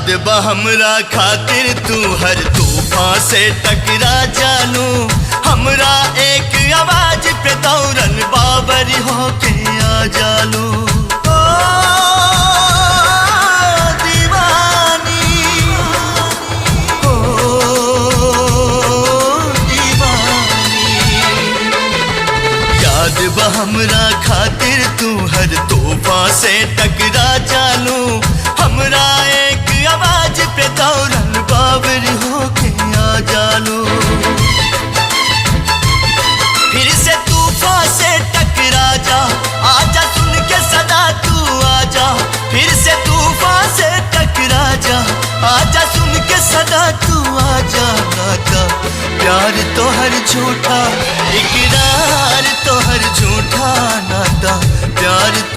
याद बा हमरा खातिर तू हर तूफान से टकरा जानू, हमरा एक आवाज पे दौड़न बाबरी होके आ जालू। ओ दीवानी, ओ दीवानी, याद बा हमरा खातिर तू हर तूफान से टकरा